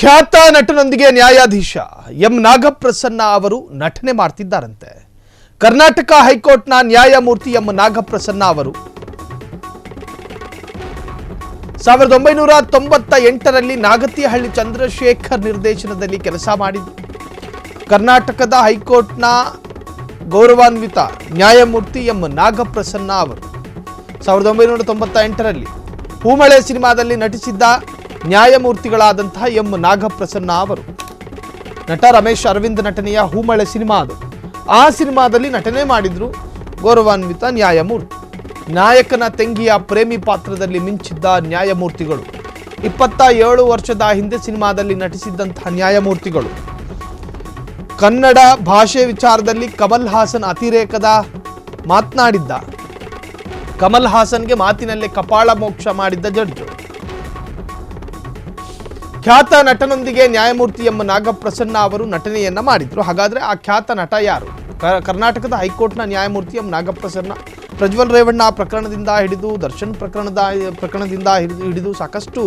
ಖ್ಯಾತ ನಟನೊಂದಿಗೆ ನ್ಯಾಯಾಧೀಶ ಎಂ ನಾಗಪ್ರಸನ್ನ ಅವರು ನಟನೆ ಮಾಡ್ತಿದ್ದಾರಂತೆ. ಕರ್ನಾಟಕ ಹೈಕೋರ್ಟ್ನ ನ್ಯಾಯಮೂರ್ತಿ ಎಂ ನಾಗಪ್ರಸನ್ನ ಅವರು 1998ರಲ್ಲಿ ನಾಗತಿಹಳ್ಳಿ ಚಂದ್ರಶೇಖರ್ ನಿರ್ದೇಶನದಲ್ಲಿ ಕೆಲಸ ಮಾಡಿದ್ರು. ಕರ್ನಾಟಕದ ಹೈಕೋರ್ಟ್ನ ಗೌರವಾನ್ವಿತ ನ್ಯಾಯಮೂರ್ತಿ ಎಂ ನಾಗಪ್ರಸನ್ನ ಅವರು 1998ರಲ್ಲಿ ಹೂಮಳೆ ಸಿನಿಮಾದಲ್ಲಿ ನಟಿಸಿದ್ದ ನ್ಯಾಯಮೂರ್ತಿಗಳಾದಂತಹ ಎಂ ನಾಗಪ್ರಸನ್ನ ಅವರು. ನಟ ರಮೇಶ್ ಅರವಿಂದ್ ನಟನೆಯ ಹೂಮಳೆ ಸಿನಿಮಾ ಅದು. ಆ ಸಿನಿಮಾದಲ್ಲಿ ನಟನೆ ಮಾಡಿದ್ರು ಗೌರವಾನ್ವಿತ ನ್ಯಾಯಮೂರ್ತಿ. ನಾಯಕನ ತಂಗಿಯ ಪ್ರೇಮಿ ಪಾತ್ರದಲ್ಲಿ ಮಿಂಚಿದ್ದ ನ್ಯಾಯಮೂರ್ತಿಗಳು. 27 ವರ್ಷದ ಹಿಂದೆ ಸಿನಿಮಾದಲ್ಲಿ ನಟಿಸಿದ್ದಂತಹ ನ್ಯಾಯಮೂರ್ತಿಗಳು. ಕನ್ನಡ ಭಾಷೆ ವಿಚಾರದಲ್ಲಿ ಕಮಲ್ ಹಾಸನ್ ಅತಿರೇಕದ ಮಾತನಾಡಿದ್ದ. ಕಮಲ್ ಹಾಸನ್ಗೆ ಮಾತಿನಲ್ಲೇ ಕಪಾಳ ಮೋಕ್ಷ ಮಾಡಿದ್ದ ಜಡ್ಜು. ಖ್ಯಾತ ನಟನೊಂದಿಗೆ ನ್ಯಾಯಮೂರ್ತಿ ಎಂ ನಾಗಪ್ರಸನ್ನ ಅವರು ನಟನೆಯನ್ನ ಮಾಡಿದ್ರು. ಹಾಗಾದ್ರೆ ಆ ಖ್ಯಾತ ನಟ ಯಾರು? ಕರ್ನಾಟಕದ ಹೈಕೋರ್ಟ್ನ ನ್ಯಾಯಮೂರ್ತಿ ಎಂ ನಾಗಪ್ರಸನ್ನ ಪ್ರಜ್ವಲ್ ರೇವಣ್ಣ ಪ್ರಕರಣದಿಂದ ಹಿಡಿದು ದರ್ಶನ್ ಪ್ರಕರಣದಿಂದ ಹಿಡಿದು ಸಾಕಷ್ಟು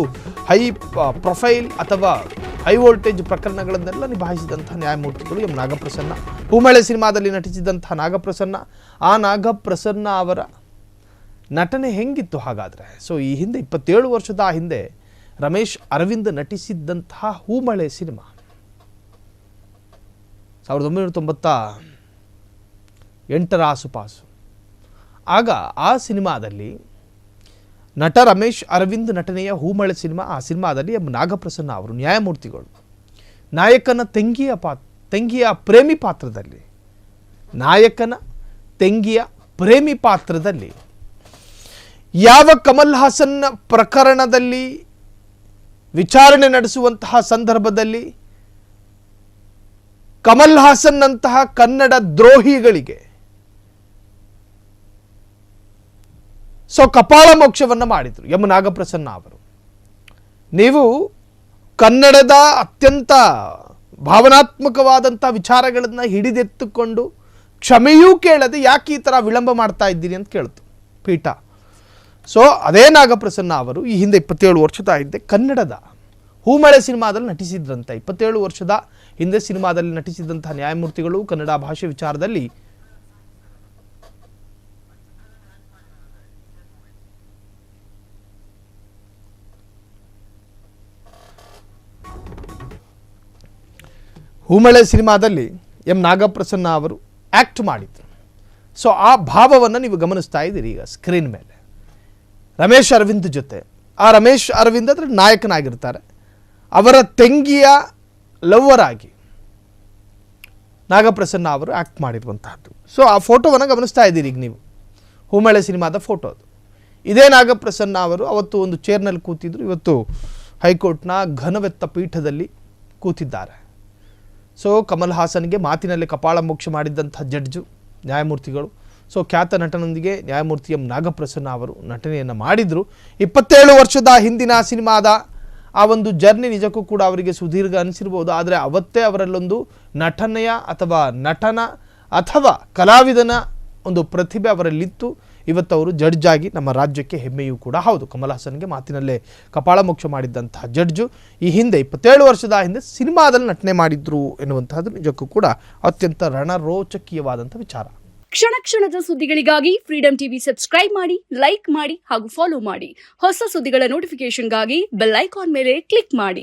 ಹೈ ಪ್ರೊಫೈಲ್ ಅಥವಾ ಹೈ ವೋಲ್ಟೇಜ್ ಪ್ರಕರಣಗಳನ್ನೆಲ್ಲ ನಿಭಾಯಿಸಿದಂತಹ ನ್ಯಾಯಮೂರ್ತಿಗಳು ಎಂ ನಾಗಪ್ರಸನ್ನ. ಹೂಮಳೆ ಸಿನಿಮಾದಲ್ಲಿ ನಟಿಸಿದಂತಹ ನಾಗಪ್ರಸನ್ನ. ಆ ನಾಗಪ್ರಸನ್ನ ಅವರ ನಟನೆ ಹೆಂಗಿತ್ತು ಹಾಗಾದರೆ? ಸೊ ಈ ಹಿಂದೆ 27 ವರ್ಷದ ಹಿಂದೆ ರಮೇಶ್ ಅರವಿಂದ್ ನಟಿಸಿದ್ದಂತಹ ಹೂಮಳೆ ಸಿನಿಮಾ 1998ರ ಆಸುಪಾಸು. ಆಗ ಆ ಸಿನಿಮಾದಲ್ಲಿ ನಟ ರಮೇಶ್ ಅರವಿಂದ್ ನಟನೆಯ ಹೂಮಳೆ ಸಿನಿಮಾ, ಆ ಸಿನಿಮಾದಲ್ಲಿ ಎಂ ನಾಗಪ್ರಸನ್ನ ಅವರು ನ್ಯಾಯಮೂರ್ತಿಗಳು. ನಾಯಕನ ತಂಗಿಯ ಪ್ರೇಮಿ ಪಾತ್ರದಲ್ಲಿ, ನಾಯಕನ ತಂಗಿಯ ಪ್ರೇಮಿ ಪಾತ್ರದಲ್ಲಿ ಯಾವ ಕಮಲ್ ಹಾಸನ್ ಪ್ರಕರಣದಲ್ಲಿ ವಿಚಾರಣೆ ನಡೆಸುವಂತಹ ಸಂದರ್ಭದಲ್ಲಿ ಕಮಲ್ ಹಾಸನ್ನಂತಹ ಕನ್ನಡ ದ್ರೋಹಿಗಳಿಗೆ ಕಪಾಳ ಮೋಕ್ಷವನ್ನು ಮಾಡಿದರು ಎಂ ನಾಗಪ್ರಸನ್ನ ಅವರು. ನೀವು ಕನ್ನಡದ ಅತ್ಯಂತ ಭಾವನಾತ್ಮಕವಾದಂಥ ವಿಚಾರಗಳನ್ನು ಹಿಡಿದೆತ್ತುಕೊಂಡು ಕ್ಷಮೆಯೂ ಕೇಳದೆ ಯಾಕೆ ಈ ಥರ ವಿಳಂಬ ಮಾಡ್ತಾ ಇದ್ದೀರಿ ಅಂತ ಕೇಳ್ತು ಪೀಠ. ಅದೇ ನಾಗಪ್ರಸನ್ನ ಅವರು ಈ ಹಿಂದೆ 27 ವರ್ಷದ ಹಿಂದೆ ಕನ್ನಡದ ಹೂಮಳೆ ಸಿನಿಮಾದಲ್ಲಿ ನಟಿಸಿದ್ರಂತೆ. 27 ವರ್ಷದ ಹಿಂದೆ ಸಿನಿಮಾದಲ್ಲಿ ನಟಿಸಿದಂತಹ ನ್ಯಾಯಮೂರ್ತಿಗಳು ಕನ್ನಡ ಭಾಷೆ ವಿಚಾರದಲ್ಲಿ ಹೂಮಳೆ ಸಿನಿಮಾದಲ್ಲಿ ಎಂ ನಾಗಪ್ರಸನ್ನ ಅವರು ಆ್ಯಕ್ಟ್ ಮಾಡಿದ್ರು. ಆ ಭಾವವನ್ನು ನೀವು ಗಮನಿಸ್ತಾ ಇದ್ದೀರಿ ಈಗ ಸ್ಕ್ರೀನ್ ಮೇಲೆ. ರಮೇಶ್ ಅರವಿಂದ್ ಜೊತೆ, ಆ ರಮೇಶ್ ಅರವಿಂದ್ ಅಂದರೆ ನಾಯಕನಾಗಿರ್ತಾರೆ, ಅವರ ತಂಗಿಯ ಲವ್ವರ್ ಆಗಿ ನಾಗಪ್ರಸನ್ನ ಅವರು ಆ್ಯಕ್ಟ್ ಮಾಡಿರುವಂತಹದ್ದು. ಆ ಫೋಟೋವನ್ನು ಗಮನಿಸ್ತಾ ಇದ್ದೀರಿ ಈಗ ನೀವು, ಹೂಮಳೆ ಸಿನಿಮಾದ ಫೋಟೋ ಅದು. ಇದೇ ನಾಗಪ್ರಸನ್ನ ಅವರು ಅವತ್ತು ಒಂದು ಚೇರ್ನಲ್ಲಿ ಕೂತಿದ್ರು, ಇವತ್ತು ಹೈಕೋರ್ಟ್ನ ಘನವೆತ್ತ ಪೀಠದಲ್ಲಿ ಕೂತಿದ್ದಾರೆ. ಕಮಲ್ ಹಾಸನ್ಗೆ ಮಾತಿನಲ್ಲಿ ಕಪಾಳ ಮೋಕ್ಷ ಮಾಡಿದ್ದಂಥ ಜಡ್ಜು ನ್ಯಾಯಮೂರ್ತಿಗಳು. ಖ್ಯಾತ ನಟನೊಂದಿಗೆ ನ್ಯಾಯಮೂರ್ತಿ ಎಂ ನಾಗಪ್ರಸನ್ನ ಅವರು ನಟನೆಯನ್ನು ಮಾಡಿದರು. 27 ವರ್ಷದ ಹಿಂದಿನ ಸಿನಿಮಾದ ಆ ಒಂದು ಜರ್ನಿ ನಿಜಕ್ಕೂ ಕೂಡ ಅವರಿಗೆ ಸುದೀರ್ಘ ಅನಿಸಿರ್ಬೋದು. ಆದರೆ ಅವತ್ತೇ ಅವರಲ್ಲೊಂದು ನಟನ ಅಥವಾ ಕಲಾವಿದನ ಒಂದು ಪ್ರತಿಭೆ ಅವರಲ್ಲಿತ್ತು. ಇವತ್ತು ಅವರು ಜಡ್ಜ್ ಆಗಿ ನಮ್ಮ ರಾಜ್ಯಕ್ಕೆ ಹೆಮ್ಮೆಯೂ ಕೂಡ ಹೌದು. ಕಮಲ್ ಹಾಸನ್ಗೆ ಮಾತಿನಲ್ಲೇ ಕಪಾಳ ಮೋಕ್ಷ ಮಾಡಿದ್ದಂತಹ ಜಡ್ಜು ಈ ಹಿಂದೆ 27 ವರ್ಷದ ಹಿಂದೆ ಸಿನಿಮಾದಲ್ಲಿ ನಟನೆ ಮಾಡಿದ್ರು ಎನ್ನುವಂತಹದ್ದು ನಿಜಕ್ಕೂ ಕೂಡ ಅತ್ಯಂತ ರಣರೋಚಕೀಯವಾದಂಥ ವಿಚಾರ. ಕ್ಷಣ ಕ್ಷಣದ ಸುದ್ದಿಗಳಿಗಾಗಿ ಫ್ರೀಡಂ ಟಿವಿ ಸಬ್ಸ್ಕ್ರೈಬ್ ಮಾಡಿ, ಲೈಕ್ ಮಾಡಿ ಹಾಗೂ ಫಾಲೋ ಮಾಡಿ. ಹೊಸ ಸುದ್ದಿಗಳ ನೋಟಿಫಿಕೇಶನ್ಗಾಗಿ ಬೆಲ್ ಐಕಾನ್ ಮೇಲೆ ಕ್ಲಿಕ್ ಮಾಡಿ.